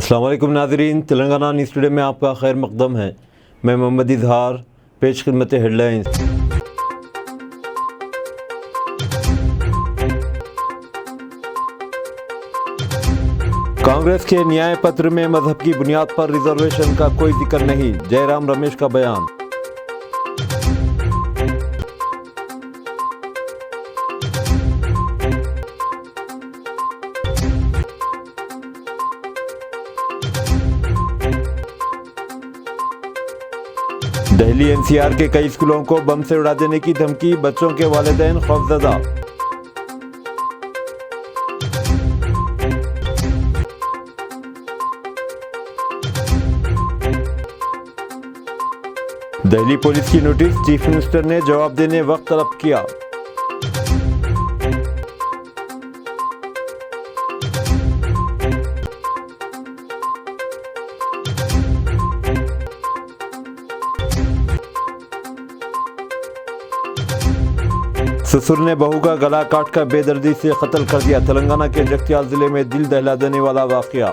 السلام علیکم ناظرین، تلنگانہ نیوز ٹوڈے میں آپ کا خیر مقدم ہے۔ میں محمد اظہار، پیش خدمت ہیڈ لائنز۔ کانگریس کے نیائے پتر میں مذہب کی بنیاد پر ریزرویشن کا کوئی ذکر نہیں، جے رام رمیش کا بیان۔ دہلی این سی آر کے کئی اسکولوں کو بم سے اڑا دینے کی دھمکی، بچوں کے والدین خوفزدہ۔ دہلی پولیس کی نوٹس، چیف منسٹر نے جواب دینے وقت طلب کیا۔ سسر نے بہو کا گلا کاٹ کر بے دردی سے قتل کر دیا، تلنگانہ کے جگتیال ضلع میں دل دہلا دینے والا واقعہ۔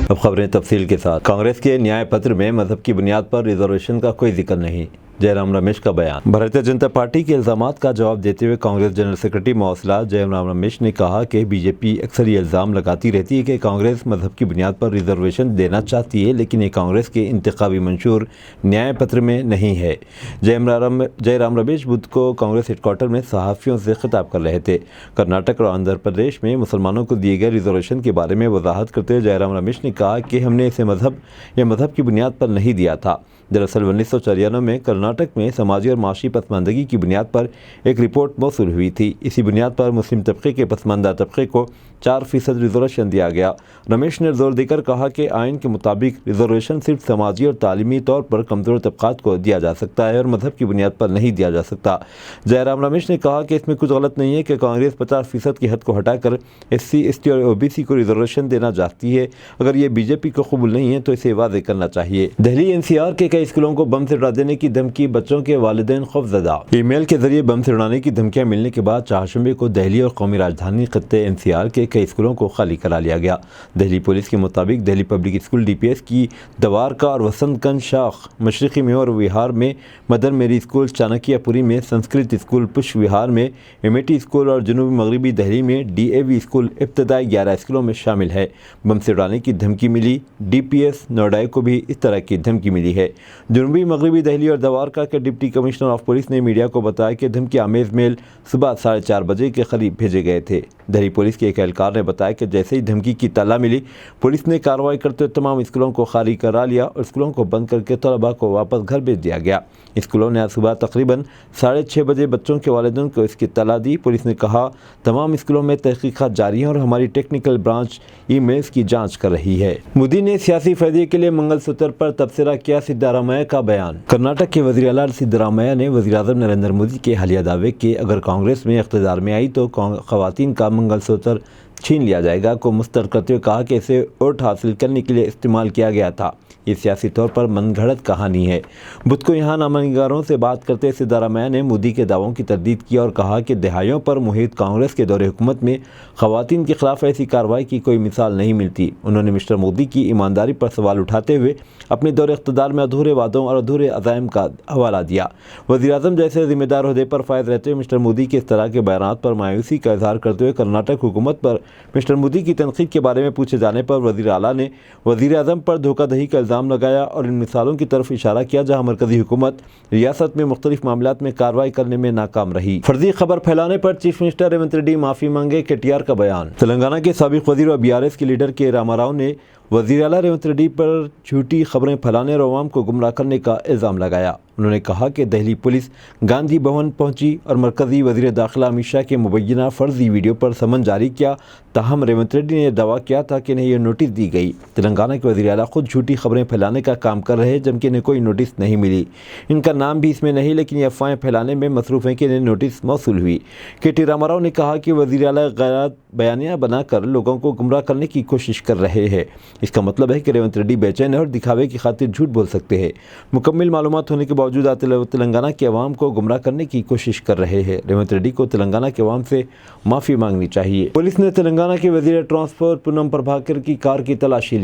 اب خبریں تفصیل کے ساتھ۔ کانگریس کے نیائے پتر میں مذہب کی بنیاد پر ریزرویشن کا کوئی ذکر نہیں، جے رام رمیش کا بیان۔ بھارتیہ جنتا پارٹی کے الزامات کا جواب دیتے ہوئے کانگریس جنرل سیکرٹری مواصلات جے رام رمیش نے کہا کہ بی جے پی اکثر یہ الزام لگاتی رہتی ہے کہ کانگریس مذہب کی بنیاد پر ریزرویشن دینا چاہتی ہے، لیکن یہ کانگریس کے انتخابی منشور نیائے پتر میں نہیں ہے۔ جے رام رمیش بدھ کو کانگریس ہیڈ کوارٹر میں صحافیوں سے خطاب کر رہے تھے۔ کرناٹک اور آندھرا پردیش میں مسلمانوں کو دیے گئے ریزرویشن کے بارے میں وضاحت کرتے ہوئے جے رام رمیش نے کہا کہ ہم نے اسے مذہب کی بنیاد پر نہیں دیا تھا۔ دراصل 1994 میں کرناٹک میں سماجی اور معاشی پسماندگی کی بنیاد پر ایک رپورٹ موصول ہوئی تھی۔ اسی بنیاد پر مسلم طبقے کے پسماندہ طبقے کو 4% ریزرویشن دیا گیا۔ رمیش نے زور دے کر کہا کہ آئین کے مطابق ریزرویشن صرف سماجی اور تعلیمی طور پر کمزور طبقات کو دیا جا سکتا ہے اور مذہب کی بنیاد پر نہیں دیا جا سکتا۔ جے رام رمیش نے کہا کہ اس میں کچھ غلط نہیں ہے کہ کانگریس 50% کی حد کو ہٹا کر SC, ST اور OBC کو ریزرویشن دینا چاہتی ہے۔ اگر یہ بی جے پی کو قبول نہیں ہے تو اسے واضح کرنا چاہیے۔ دہلی NCR کے کئی اسکولوں کو بم سے اڑا دینے کی دھمکی، بچوں کے والدین خوفزدہ۔ ای میل کے ذریعے بم سے اڑانے کی دھمکیاں ملنے کے بعد چہارشنبے کو دہلی اور قومی راجدھانی خطے NCR کے کئی اسکولوں کو خالی کرا لیا گیا۔ دہلی پولیس کے مطابق دہلی پبلک اسکول DPS کی دوارکا اور وسنت گنج شاخ، مشرقی میں اور وہار میں مدر میری اسکول، چانکیہ پوری میں سنسکرت اسکول، پش وہار میں امیٹی اسکول اور جنوبی مغربی دہلی میں DAV اسکول ابتدائی 11 اسکولوں میں شامل ہے۔ بم سے اڑانے کی دھمکی ملی DPS نوئیڈا کو بھی اس طرح کی دھمکی ملی ہے۔ جنوبی مغربی دہلی اور دوارکا کے ڈپٹی کمشنر آف پولیس نے میڈیا کو بتایا کہ دھمکی آمیز میل صبح 4:30 بجے کے قریب بھیجے گئے تھے۔ دہلی پولیس کے ایک اہلکار نے بتایا کہ جیسے ہی دھمکی کی اطلاع ملی، پولیس نے کارروائی کرتے ہوئے تمام اسکولوں کو خالی کرا لیا اور اسکولوں کو بند کر کے طلباء کو واپس گھر بھیج دیا گیا۔ اسکولوں نے آج صبح تقریباً 6:30 بجے بچوں کے والدین کو اس کی اطلاع دی۔ پولیس نے کہا تمام اسکولوں میں تحقیقات جاری ہیں اور ہماری ٹیکنیکل برانچ ای میلز کی جانچ کر رہی ہے۔ مودی نے سیاسی فائدے کے لیے منگل سوتر پر تبصرہ کیا، سدھارمیہ کا بیان۔ کرناٹک کے وزیر اعلیٰ سدھارمیہ نے وزیر اعظم نریندر مودی کے حالیہ دعوے کہ اگر کانگریس میں اقتدار میں آئی تو خواتین کا منگل سوتر چھین لیا جائے گا کو مسترد کرتے ہوئے کہا کہ اسے ووٹ حاصل کرنے کے لیے استعمال کیا گیا تھا۔ یہ سیاسی طور پر من گھڑت کہانی ہے۔ بدھ کو یہاں نامہ نگاروں سے بات کرتے سدھارمیہ نے مودی کے دعووں کی تردید کی اور کہا کہ دہائیوں پر محیط کانگریس کے دور حکومت میں خواتین کے خلاف ایسی کارروائی کی کوئی مثال نہیں ملتی۔ انہوں نے مسٹر مودی کی ایمانداری پر سوال اٹھاتے ہوئے اپنے دور اقتدار میں ادھورے وعدوں اور ادھورے عزائم کا حوالہ دیا۔ وزیر اعظم جیسے ذمہ دار عہدے پر فائز رہتے ہوئے مسٹر مودی کے اس طرح کے بیانات پر مایوسی کا اظہار کرتے ہوئے کرناٹک حکومت پر مسٹر مودی کی تنقید کے بارے میں پوچھے جانے پر وزیر اعلیٰ نے وزیر اعظم پر دھوکہ دہی کا الزام لگایا اور ان مثالوں کی طرف اشارہ کیا جہاں مرکزی حکومت ریاست میں مختلف معاملات میں کارروائی کرنے میں ناکام رہی۔ فرضی خبر پھیلانے پر چیف منسٹر ریونت ریڈی معافی مانگے، KTR کا بیان۔ تلنگانہ کے سابق وزیر اور BRS کے لیڈر کے راما راؤ نے وزیر اعلیٰ ریونت ریڈی پر جھوٹی خبریں پھیلانے اور عوام کو گمراہ کرنے کا الزام لگایا۔ انہوں نے کہا کہ دہلی پولیس گاندھی بھون پہنچی اور مرکزی وزیر داخلہ امت شاہ کے مبینہ فرضی ویڈیو پر سمن جاری کیا، تاہم ریونت ریڈی نے دعویٰ کیا تھا کہ انہیں یہ نوٹس دی گئی۔ تلنگانہ کے وزیر اعلیٰ خود جھوٹی خبریں پھیلانے کا کام کر رہے ہیں جبکہ انہیں کوئی نوٹس نہیں ملی۔ ان کا نام بھی اس میں نہیں، لیکن یہ افواہیں پھیلانے میں مصروف ہیں کہ انہیں نوٹس موصول ہوئی۔ KT راما راؤ نے کہا کہ وزیر اعلیٰ غیر بیانیہ بنا کر لوگوں کو گمراہ کرنے کی کوشش کر رہے ہیں۔ اس کا مطلب ہے کہ ریونت ریڈی بے چین ہے اور دکھاوے کی خاطر جھوٹ بول سکتے ہیں۔ مکمل معلومات ہونے کے باوجود تلنگانہ کے عوام کو گمراہ کرنے کی کوشش کر رہے ہیں۔ ریونت ریڈی کو تلنگانہ کے عوام سے معافی مانگنی چاہیے۔ پولیس نے تلنگانہ کے وزیر ٹرانسپورٹ پونم پربھاکر کی کار کی تلاشی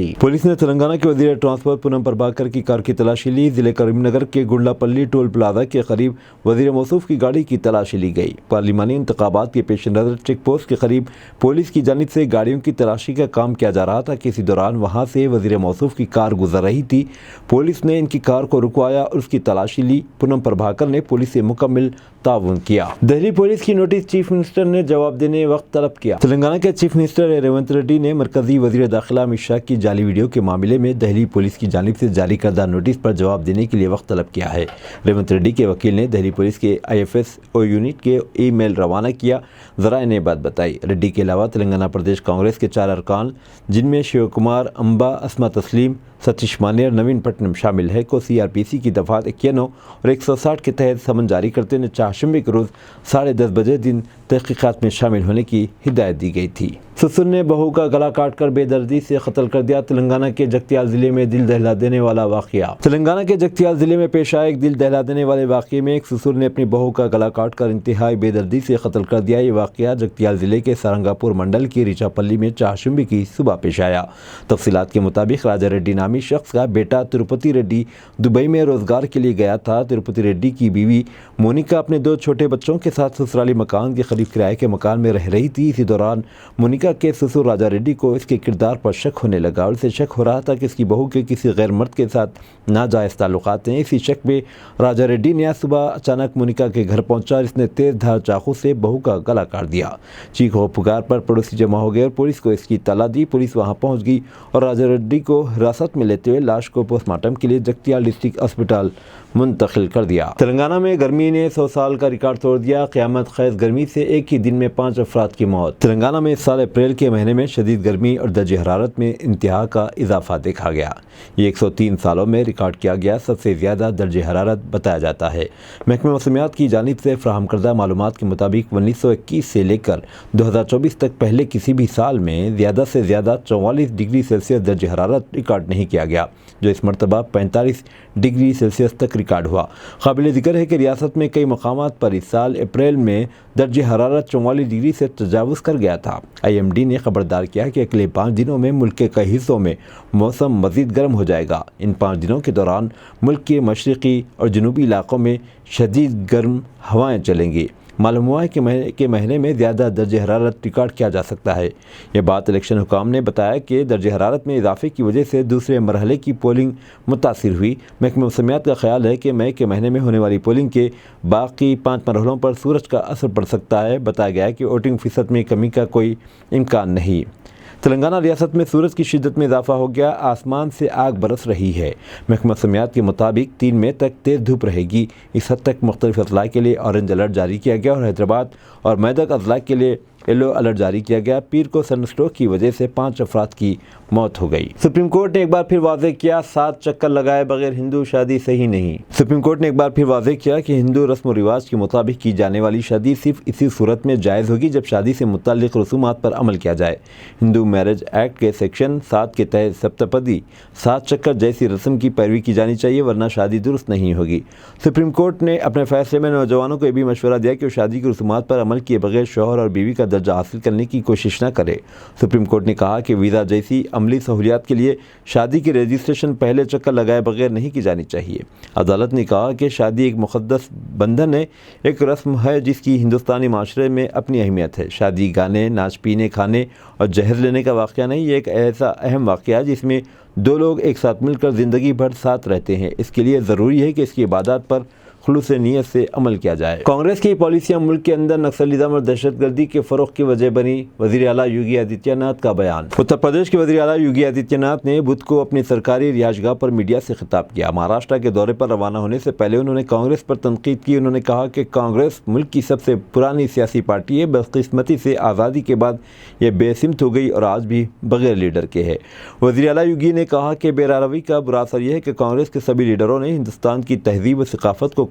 لی۔ ضلع کریم نگر کے گنڈلا پلی ٹول پلازا کے قریب وزیر موصوف کی گاڑی کی تلاشی لی گئی۔ پارلیمانی انتخابات کے پیش نظر چیک پوسٹ کے قریب پولیس کی جانب سے گاڑیوں کی تلاشی کا کام کیا جا رہا تھا کہ اسی دوران وہاں سے وزیر موصوف کی کار گزر رہی تھی۔ پولیس نے ان کی کار کو رکوایا اور اس کی تلاشی لی۔ پونم پربھاکر نے پولیس سے مکمل تعاون کیا۔ دہلی پولیس کی نوٹس چیف منسٹر نے جواب دینے وقت طلب کیا۔ تلنگانہ کے چیف منسٹر ریونت ریڈی نے مرکزی وزیر داخلہ امت شاہ کی جعلی ویڈیو کے معاملے میں دہلی پولیس کی جانب سے جاری کردہ نوٹس پر جواب دینے کے لیے وقت طلب کیا ہے۔ ریونت ریڈی کے وکیل نے دہلی پولیس کے IFSO یونٹ کے ای میل روانہ کیا۔ ذرائع نے بات بتائی۔ ریڈی کے علاوہ تلنگانہ پردیش کانگریس کے 4 ارکان جن میں شیو کمار امبا، اسما تسلیم، ستیش مانے اور نوین پٹنم شامل ہے کو CRPC کی دفعات 91 اور 160 کے تحت سمن جاری کرتے ہوئے چہارشنبے کے روز 10:30 بجے دن تحقیقات میں شامل ہونے کی ہدایت دی گئی تھی۔ سسر نے بہو کا گلا کاٹ کر بے دردی سے قتل کر دیا۔ تلنگانہ کے جگتیال ضلع میں دل دہلا دینے والا واقعہ۔ تلنگانہ کے جگتیال ضلع میں پیش آئے ایک دل دہلا دینے والے واقعے میں ایک سسر نے اپنی بہو کا گلا کاٹ کر انتہائی بے دردی سے قتل کر دیا۔ یہ واقعہ جگتیال ضلع کے سارنگاپور منڈل کی ریچا پلی میں چہارشنبے کی صبح پیش آیا۔ تفصیلات کے مطابق راجا ریڈی نامی شخص کا بیٹا تروپتی ریڈی دبئی میں روزگار کے لیے گیا تھا۔ تروپتی ریڈی کی بیوی مونیکا اپنے 2 چھوٹے بچوں کے ساتھ سسرالی مکان کے قریب کرائے کے مکان میں رہ رہی تھی۔ اسی دوران مونیکا کے سسر راجا ریڈی کو اس کے کردار پر شک ہونے لگا اور اسے شک ہو رہا تھا کہ اس کی بہو کے کسی غیر مرد کے ساتھ ناجائز تعلقات ہیں۔ اسی شک میں راجا ریڈی نے آج صبح اچانک مونیکا کے گھر پہنچا اور اس نے تیز دھار چاقو سے بہو کا گلا کاٹ دیا۔ چیخ و پکار پر پڑوسی جمع ہو گئے اور پولیس کو اس کی اطلاع دی۔ پولیس وہاں پہنچ گئی اور راجا ریڈی کو حراست میں لیتے ہوئے لاش کو پوسٹ مارٹم کے لیے جگتیال ڈسٹرکٹ ہسپتال منتقل کر دیا۔ تلنگانہ میں گرمی نے 100 سال کا ریکارڈ توڑ دیا۔ قیامت خیز گرمی سے ایک ہی دن میں 5 افراد کی موت۔ تلنگانہ میں اس سال اپریل کے مہینے میں شدید گرمی اور درجہ حرارت میں انتہا کا اضافہ دیکھا گیا۔ یہ 103 سالوں میں ریکارڈ کیا گیا سب سے زیادہ درجہ حرارت بتایا جاتا ہے۔ محکمہ موسمیات کی جانب سے فراہم کردہ معلومات کے مطابق 1921 سے لے کر 2024 تک پہلے کسی بھی سال میں زیادہ سے زیادہ 44 ڈگری سیلسیس درجہ حرارت ریکارڈ نہیں کیا گیا، جو اس مرتبہ 45 ڈگری سیلسیس تک ریکارڈ ہوا۔ قابل ذکر ہے کہ ریاست میں کئی مقامات پر اس سال اپریل میں درجہ حرارت 44 ڈگری سے تجاوز کر گیا تھا۔ IMD نے خبردار کیا کہ اگلے 5 دنوں میں ملک کے کئی حصوں میں موسم مزید گرم ہو جائے گا۔ ان 5 دنوں کے دوران ملک کے مشرقی اور جنوبی علاقوں میں شدید گرم ہوائیں چلیں گی۔ معلوم ہوا ہے کہ مہینے میں زیادہ درجہ حرارت ریکارڈ کیا جا سکتا ہے۔ یہ بات الیکشن حکام نے بتایا کہ درجہ حرارت میں اضافے کی وجہ سے دوسرے مرحلے کی پولنگ متاثر ہوئی۔ محکمہ موسمیات کا خیال ہے کہ مئی کے مہینے میں ہونے والی پولنگ کے باقی 5 مرحلوں پر سورج کا اثر پڑ سکتا ہے۔ بتایا گیا ہے کہ ووٹنگ فیصد میں کمی کا کوئی امکان نہیں۔ تلنگانہ ریاست میں سورج کی شدت میں اضافہ ہو گیا، آسمان سے آگ برس رہی ہے۔ محکمہ موسمیات کے مطابق 3 مئی تک تیز دھوپ رہے گی۔ اس حد تک مختلف اضلاع کے لیے اورنج الرٹ جاری کیا گیا اور حیدرآباد اور میدک اضلاع کے لیے یلو الرٹ جاری کیا گیا۔ پیر کو سن اسٹروک کی وجہ سے 5 افراد کی موت ہو گئی۔ سپریم کورٹ نے ایک بار پھر واضح کیا 7 چکر لگائے بغیر ہندو شادی صحیح نہیں۔ سپریم کورٹ نے ایک بار پھر واضح کیا کہ ہندو رسم و رواج کے مطابق کی جانے والی شادی صرف اسی صورت میں جائز ہوگی جب شادی سے متعلق رسومات پر عمل کیا جائے۔ ہندو میرج ایکٹ کے سیکشن 7 کے تحت سپتپدی 7 چکر جیسی رسم کی پیروی کی جانی چاہیے ورنہ شادی درست نہیں ہوگی۔ سپریم کورٹ نے اپنے فیصلے میں نوجوانوں کو یہ بھی مشورہ دیا کہ وہ شادی کی رسومات پر عمل کیے بغیر شوہر اور بیوی کا درجہ حاصل کرنے کی کوشش نہ کرے۔ سپریم کورٹ نے کہا کہ ویزا جیسی عملی سہولیات کے لیے شادی کی رجسٹریشن پہلے چکر لگائے بغیر نہیں کی جانی چاہیے۔ عدالت نے کہا کہ شادی ایک مقدس بندھن ہے، ایک رسم ہے جس کی ہندوستانی معاشرے میں اپنی اہمیت ہے۔ شادی گانے، ناچ، پینے، کھانے اور جہیز لینے کا واقعہ نہیں، یہ ایک ایسا اہم واقعہ ہے جس میں 2 لوگ ایک ساتھ مل کر زندگی بھر ساتھ رہتے ہیں۔ اس کے لیے ضروری ہے کہ اس کی عبادات پر خلوص نیت سے عمل کیا جائے۔ کانگریس کی پالیسیاں ملک کے اندر نکسلیزم اور دہشت گردی کے فروغ کی وجہ بنی، وزیر اعلیٰ یوگی آدتیہ ناتھ کا بیان۔ اتر پردیش کے وزیر اعلیٰ یوگی آدتیہ ناتھ نے بدھ کو اپنی سرکاری رہائش گاہ پر میڈیا سے خطاب کیا۔ مہاراشٹر کے دورے پر روانہ ہونے سے پہلے انہوں نے کانگریس پر تنقید کی۔ انہوں نے کہا کہ کانگریس ملک کی سب سے پرانی سیاسی پارٹی ہے، بدقسمتی سے آزادی کے بعد یہ بے سمت ہو گئی اور آج بھی بغیر لیڈر کے ہے۔ وزیر اعلیٰ یوگی نے کہا کہ بے روی کا برا اثر یہ ہے کہ کانگریس کے سبھی لیڈروں نے ہندوستان کی تہذیب و ثقافت کو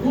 2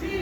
3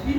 3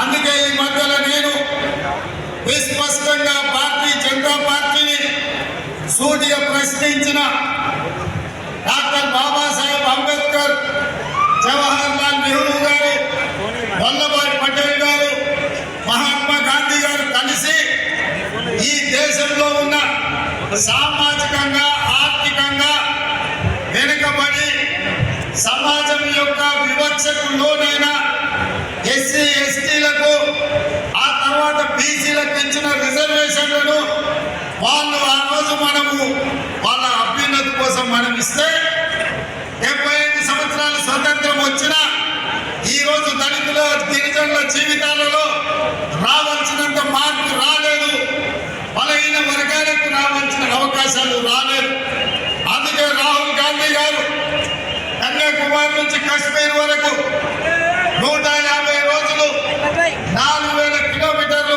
అందుకే ఈ మధ్యలో నేను విస్పష్టంగా భారతీయ జనతా పార్టీని సూటిగా ప్రశ్నించిన డాక్టర్ బాబాసాహెబ్ అంబేద్కర్, జవహర్ లాల్ నెహ్రూ గారు, వల్లభాయ్ పటేల్ గారు, మహాత్మా గాంధీ గారు కలిసి ఈ దేశంలో ఉన్న సామాజికంగా ఆర్థికంగా వెనుకబడి సమాజం యొక్క వివక్షకు లోనైన ఎస్సీ ఎస్టీలకు ఆ తర్వాత బీసీలకు ఇచ్చిన రిజర్వేషన్లను వాళ్ళు ఆ రోజు మనము వాళ్ళ అభ్యున్నతి కోసం మనం ఇస్తే 75 సంవత్సరాల స్వతంత్రం వచ్చినా ఈ రోజు దళితుల గిరిజనుల జీవితాలలో రావాల్సినంత మార్పు రాలేదు, బలహీన వర్గాలకు రావాల్సిన అవకాశాలు రాలేదు. అందుకే రాహుల్ గాంధీ గారు కన్యాకుమారి నుంచి కాశ్మీర్ వరకు 150 రోజులు 4000 కిలోమీటర్లు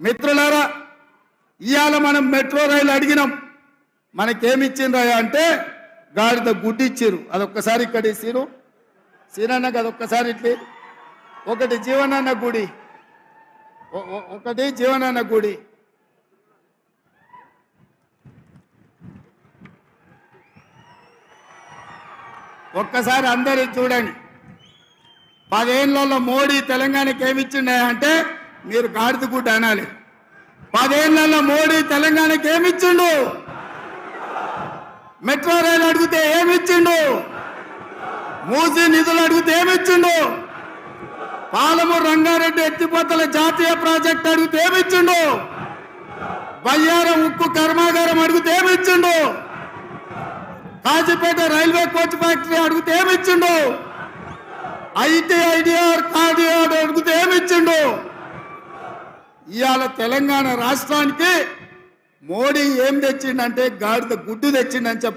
మిత్రులారా, ఇవాళ మనం మెట్రో రైలు అడిగినాం, మనకేమి ఇచ్చిండ్రా అంటే గాడిద గుడ్డి ఇచ్చిర్రు. అదొక్కసారి ఇక్కడ ఇచ్చిర్రు. సీనన్నకు అదొక్కసారి ఇట్లే ఒకటి జీవనన్న గుడి, ఒకటి జీవనన్న గుడి. ఒక్కసారి అందరూ చూడండి. 10 ఏళ్లలో మోడీ తెలంగాణకి ఏమిచ్చిండే అంటే మీరు గాడిద గుడ్డ అనాలి. 10 ఏళ్లలో మోడీ తెలంగాణకి ఏమిచ్చిండు? మెట్రో రైలు అడిగితే ఏమిచ్చిండు? మూసీ నిధులు అడిగితే ఏమిచ్చిండు? పాలమూరు రంగారెడ్డి ఎత్తిపోతల జాతీయ ప్రాజెక్ట్ అడిగితే ఏమిచ్చిండు? బయ్యారం ఉక్కు కర్మాగారం అడిగితే ఏమిచ్చిండు? కాజీపేట రైల్వే కోచ్ ఫ్యాక్టరీ అడిగితే ఏమిచ్చిండు? ఐటీఐడిఆర్ కార్డిఆర్ అడిగితే ఏమిచ్చిండు? ఇవాళ తెలంగాణ రాష్ట్రానికి మోడీ ఏం తెచ్చిండంటే గాడిద గుడ్డు తెచ్చిండని చెప్ప.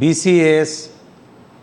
BCAS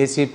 ACP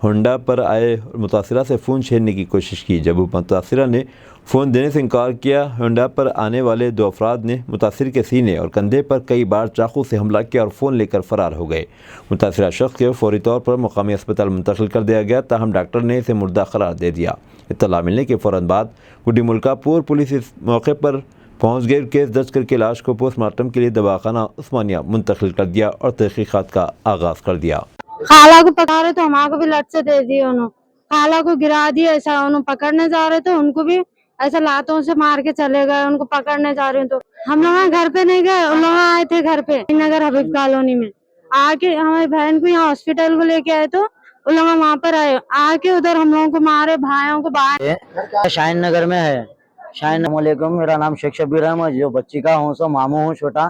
ہونڈا پر آئے اور متاثرہ سے فون چھیننے کی کوشش کی۔ جب متاثرہ نے فون دینے سے انکار کیا، ہونڈا پر آنے والے 2 افراد نے متاثر کے سینے اور کندھے پر کئی بار چاقو سے حملہ کیا اور فون لے کر فرار ہو گئے۔ متاثرہ شخص کو فوری طور پر مقامی اسپتال منتقل کر دیا گیا، تاہم ڈاکٹر نے اسے مردہ قرار دے دیا۔ اطلاع ملنے کے فوراً بعد گڈی ملکا پور پولیس اس موقع پر پہنچ گئی، کیس درج کر کے لاش کو پوسٹ مارٹم کے لیے دواخانہ عثمانیہ منتقل کر دیا اور تحقیقات کا آغاز کر دیا۔ خالہ کو پکڑا رہے تو ہمارے کو بھی لٹ سے دے دیے انہوں، خالہ کو گرا دیا، ایسا انہوں پکڑنے جا رہے تو ان کو بھی ایسا لاتوں سے مار کے چلے گئے، ان کو پکڑنے جا رہے ہیں تو ہم لوگ گھر پہ نہیں گئے، ان لوگ آئے تھے گھر پہ نگر حبیب کالونی میں، آ کے ہماری بہن کو یہاں ہاسپٹل کو لے کے آئے تو ان لوگ وہاں پر آئے، آ کے ادھر ہم لوگوں کو مارے، بھائیوں کو باہر شاہین نگر میں ہے۔ السلام علیکم، میرا نام شیخ شبیر احمد، جو بچی کا ہوں سو ماموں ہوں چھوٹا،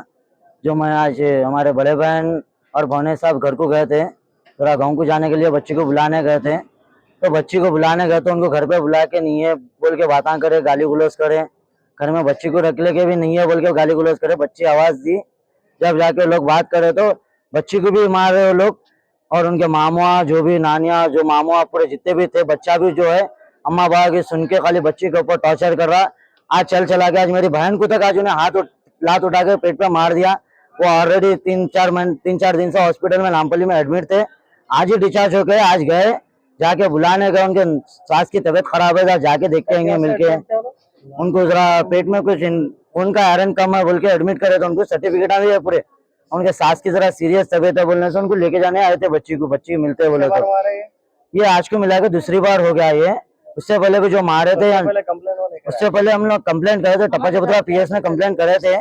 جو میں آج ہمارے بڑے بہن اور بھونے صاحب گھر کو گئے تھے، تھوڑا گاؤں کو جانے کے لیے بچی کو بلانے گئے تھے، تو بچی کو بلانے گئے تو ان کو گھر پہ بلا کے نہیں ہے بول کے باتاں کرے، گالی گلوز کرے، گھر میں بچی کو رکھ لے کے بھی نہیں ہے بول کے گالی گلوز کرے، بچی آواز دی، جب جا کے لوگ بات کرے تو بچی کو بھی مار رہے وہ لوگ، اور ان کے ماموا جو بھی نانیاں جو ماموا پورے جتنے بھی تھے، بچہ بھی جو ہے اماں باپ کی سن کے خالی بچی کے اوپر ٹارچر کر رہا۔ آج چلا گیا، آج میری بہن کو تک آج انہیں لات اٹھا کے پیٹ پہ مار دیا، وہ آلریڈی 3-4 دن سے ہاسپٹل میں نامپلی میں ایڈمٹ تھے، آج ہی ڈسچارج ہو گئے، آج گئے جا کے بلانے گئے، ان کے ساس کی طبیعت خراب ہے، جا کے دیکھتے ہیں مل کے، ان کو ذرا پیٹ میں کچھ ان کا آئرن کم ہے بول کے ایڈمٹ کرے تو ان کو سرٹیفکیٹ بھی ہے پورے، ان کے ساس کی ذرا سیریس طبیعت ہے بولنے سے ان کو لے کے جانے آئے تھے بچی کو، بچی ملتے بولے تو یہ آج کو ملا کے دوسری بار ہو گیا۔ یہ اس سے پہلے بھی جو مارے تھے، اس سے پہلے ہم لوگ کمپلینٹ کرے تھے، ٹپا چپترا پی ایس میں کمپلینٹ کرے تھے،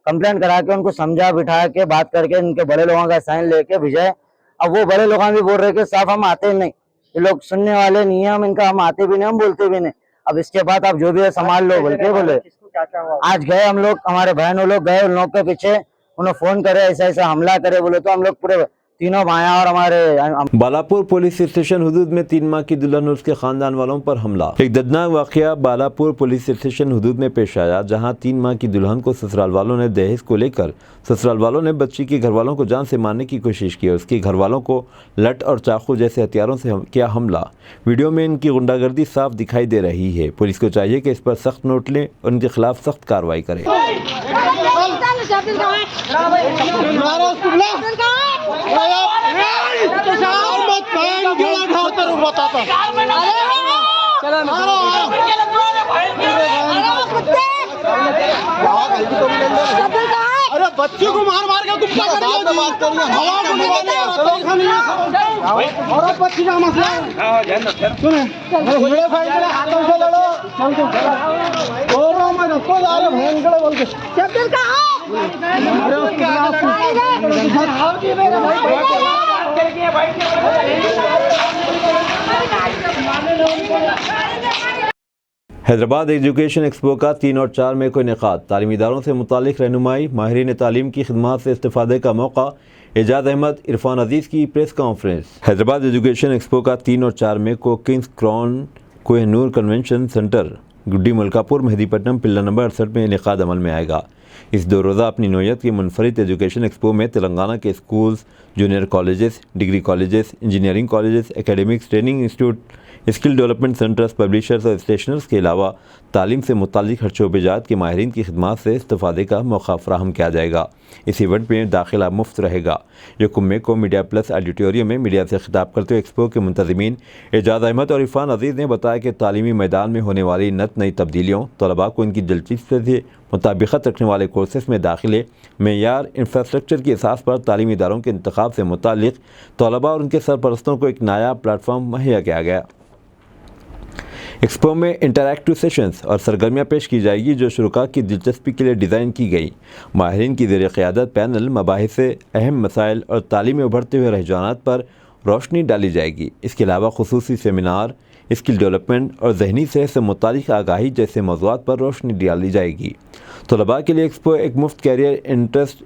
کمپلینٹ کرا کے ان کو سمجھا بٹھا کے بات کر کے ان کے بڑے لوگوں کا سائن لے کے بھیجائے۔ اب وہ بڑے لوگ بھی بول رہے کہ صاحب ہم آتے نہیں، یہ لوگ سننے والے نہیں ہیں، ہم آتے بھی نہیں، ہم بولتے بھی نہیں، اب اس کے بعد آپ جو بھی ہے سنبھال لو بول کے بولے۔ آج گئے ہم لوگ، ہمارے بہن لوگ گئے ان لوگ کے پیچھے، انہوں فون کرے ایسا ایسا حملہ کرے بولے تو ہم لوگ پورے تینوں بھائیاں اور ہمارے بالاپور پولیس اسٹیشن حدود میں 3 ماہ کی دلہن اور اس کے خاندان والوں پر حملہ۔ ایک دردناک واقعہ بالاپور پولیس اسٹیشن حدود میں پیش آیا، جہاں 3 ماہ کی دلہن کو سسرال والوں نے دہیز کو لے کر سسرال والوں نے بچی کے گھر والوں کو جان سے مارنے کی کوشش کی اور اس کے گھر والوں کو لٹ اور چاقو جیسے ہتھیاروں سے کیا حملہ۔ ویڈیو میں ان کی غنڈہ گردی صاف دکھائی دے رہی ہے۔ پولیس کو چاہیے کہ اس پر سخت نوٹ لیں اور ان کے خلاف سخت کارروائی کرے۔ ارے بچی کو مار مار کے گپتا کر اور بچی کا مسئلہ سنیں میرے بھائی کے ہاتھوں سے لڑو بول رہا ہوں میں اس کو جا رہا بہن کڑے بول کے شبدل حیدرآباد ایجوکیشن ایکسپو کا 3 اور 4 مئی کو انعقاد۔ تعلیمی اداروں سے متعلق رہنمائی، ماہرین تعلیم کی خدمات سے استفادے کا موقع۔ اعجاز احمد، عرفان عزیز کی press conference. Hyderabad education expo کا 3 اور 4 مئی کو Kings crown Koh Noor convention centre گڈی ملکاپور مہدی پٹنم پلر نمبر 68 میں انعقاد عمل میں آئے گا۔ اس 2 روزہ اپنی نوعیت کی منفرد ایجوکیشن ایکسپو میں تلنگانہ کے schools, junior colleges, degree colleges, engineering colleges, academics, training institute, skill development centres, publishers اور اسٹیشنرز کے علاوہ تعلیم سے متعلق ہر شعبے جات کے ماہرین کی خدمات سے استفادے کا موقع فراہم کیا جائے گا۔ اس ایونٹ میں داخلہ مفت رہے گا۔ یکم مئی کو میڈیا پلس آڈیٹوریم میں میڈیا سے خطاب کرتے ہوئے ایکسپو کے منتظمین اعجاز احمد اور عرفان عزیز نے بتایا کہ تعلیمی میدان میں ہونے والی نئی تبدیلیوں، طلباء کو ان کی دلچسپی سے مطابقت رکھنے والے کورسز میں داخلے، معیار، انفراسٹرکچر کی اساس پر تعلیمی اداروں کے انتخاب سے متعلق طلباء اور ان کے سرپرستوں کو ایک نایاب پلیٹ فارم مہیا کیا گیا۔ ایکسپو میں انٹریکٹیو سیشنز اور سرگرمیاں پیش کی جائے گی جو شرکاء کی دلچسپی کے لیے ڈیزائن کی گئی۔ ماہرین کی زیر قیادت پینل مباحث سے اہم مسائل اور تعلیمی ابھرتے ہوئے رجحانات پر روشنی ڈالی جائے گی۔ اس کے علاوہ خصوصی سیمینار، اسکل ڈیولپمنٹ اور ذہنی صحت سے متعلق آگاہی جیسے موضوعات پر روشنی ڈالی جائے گی۔ طلباء کے لیے ایکسپو ایک مفت career interest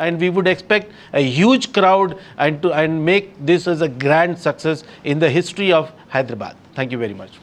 And we would expect a huge crowd and make this as a grand success in the history of Hyderabad. Thank you very much.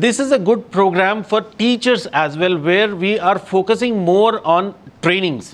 This is a good program for teachers as well, where we are focusing more on trainings